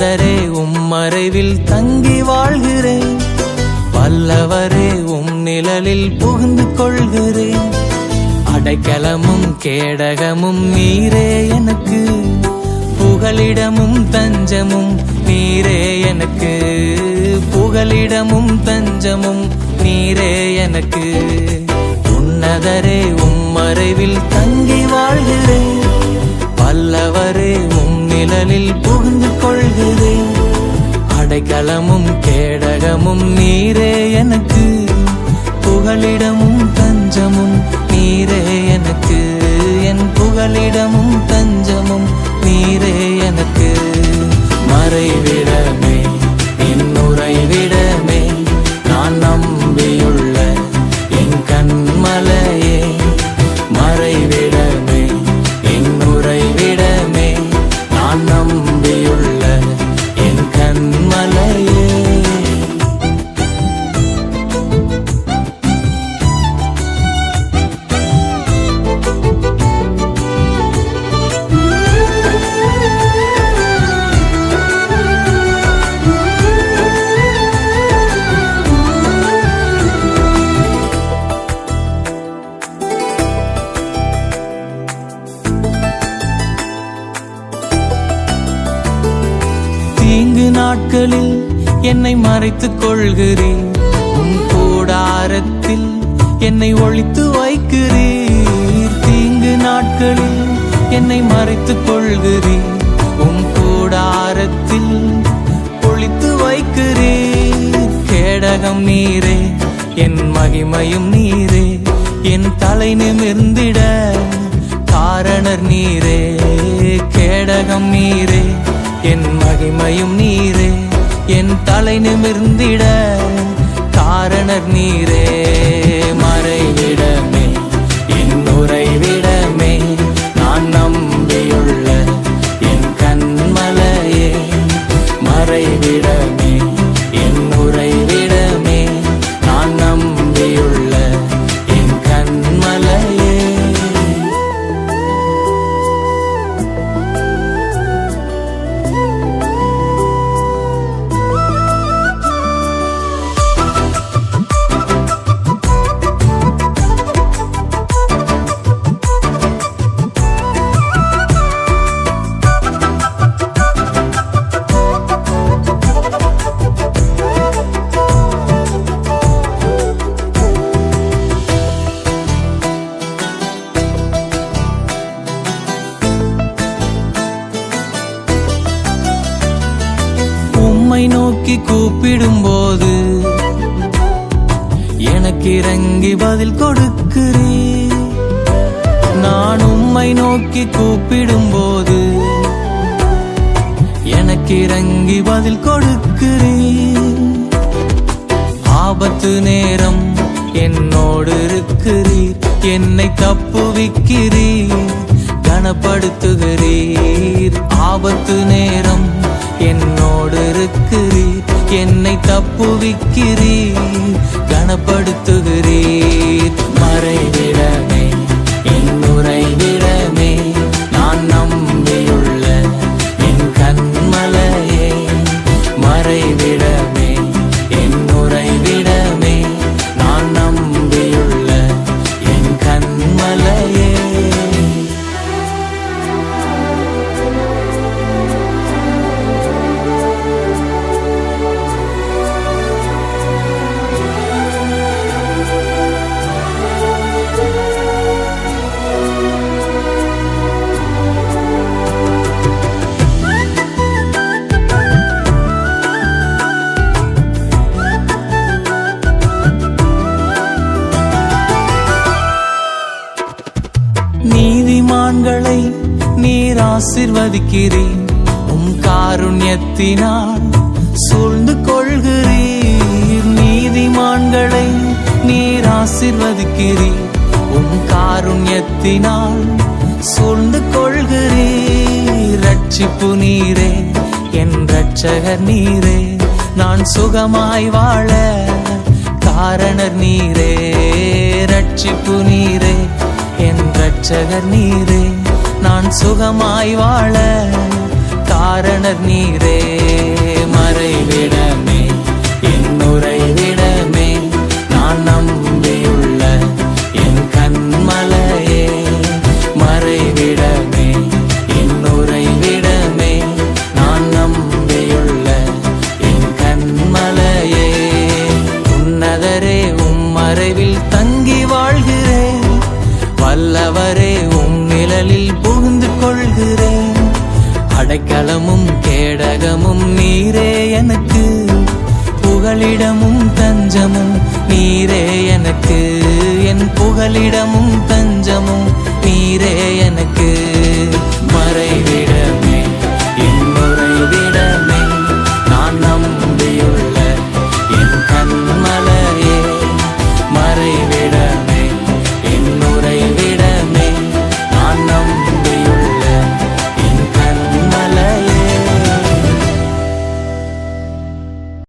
உன்னதரே உம்மறைவில் தங்கி வாழ்கிறேன், வல்லவரே உம் நிழலில் புகுந்து கொள்கிறேன். அடைக்கலமும் கேடகமும் நீரே எனக்கு, புகலிடமும் தஞ்சமும் நீரே எனக்கு, புகலிடமும் தஞ்சமும் நீரே எனக்கு. உன்னதரே உம்மறைவில் தங்கி வாழ்கிறேன், வல்லவரே உம் நிழலில் புகுந்து கொள்கிறேன். அடைக்கலமும் கேடகமும் நீரே எனக்கு, புகலிடமும் தஞ்சமும் நீரே எனக்கு, என் புகலிடமும் தஞ்சமும் நீரே எனக்கு. மறைவிடமே என் உறைவிடமே, நான் நம்பியுள்ள என் கண்மலையே. மறைவிடமே என் உறைவிடமே, நான் நம்பியுள்ள என் கண்மலையே. தீங்கு நாட்களில் என்னை மறைத்துக் கொள்கிறீர், உம் கூடாரத்தில் என்னை ஒளித்து வைக்கிறீர். தீங்கு நாட்களில் என்னை மறைத்துக் கொள்கிறீர், உம் கூடாரத்தில் ஒளித்து வைக்கிறீர். கேடகம் நீரே என் மகிமையும் நீரே, என் தலை நிமிர்ந்திட காரணர் நீரே. கேடகம் நீரே என் மகிமையும் நீரே, என் தலை நிமிர்ந்திட காரணர் நீரே. மறைவிடமே என் உறைவிடமே, நான் நம்பியுள்ள என் கண்மலையே. மறைவிடமே என் உறைவிடமே, நான் நம்பியுள்ள என் கண்மலையே. உம்மை நோக்கி கூப்பிடும்போது எனக்கு இறங்கி பதில் கொடுக்கிறீர். நான் உம்மை நோக்கி கூப்பிடும்போது எனக்கு இறங்கி பதில் கொடுக்கிறீர். ஆபத்து நேரம் என்னோடு இருக்கிறீர், என்னை தப்புவிக்கிறீர், கனப்படுத்துகிறீர். ஆபத்து நேரம் என்னோடு இருக்கிறீர், என்னை தப்புவிக்கிறீர், கனப்படுத்துகிறீர். மறைவிடமே என் உறைவிடமே, நான் நம்பியுள்ள என் கண்மலையே. மறைவிடமே என் உறைவிடமே, நான் நம்பியுள்ள என் கண்மலையே. நீதிமான்களை நீர் ஆசீர்வதிக்கிறீர், உம் காருண்யத்தினால் சூழ்ந்து கொள்கிறீர். நீதிமான்களை நீர் ஆசீர்வதிக்கிறீர், உம் காருண்யத்தினால் சூழ்ந்து கொள்கிறீர். ரட்சிப்பு நீரே என் இரட்சகர் நீரே, நான் சுகமாய் வாழ காரணர் நீரே. ரட்சிப்பு நீரே என் இரட்சகர் நீரே, நான் சுகமாய் வாழ காரணர் நீரே. மறைவிடமே என் உறைவிடமே நான் நம்பியுள்ள என் கண்மலையே. மறைவிடமே என் உறைவிடமே நான் நம்பியுள்ள என் கண்மலையே. உன்னதரே உம் மறைவில் தங்கி வாழ்கிறேன், வல்லவரே உம் நிழலில் புகுந்து கொள்கிறேன். அடைக்கலமும் கேடகமும் நீரே எனக்கு, புகலிடமும் தஞ்சமும் நீரே எனக்கு. என் புகலிடமும் தஞ்சமும் நீரே எனக்கு. மறை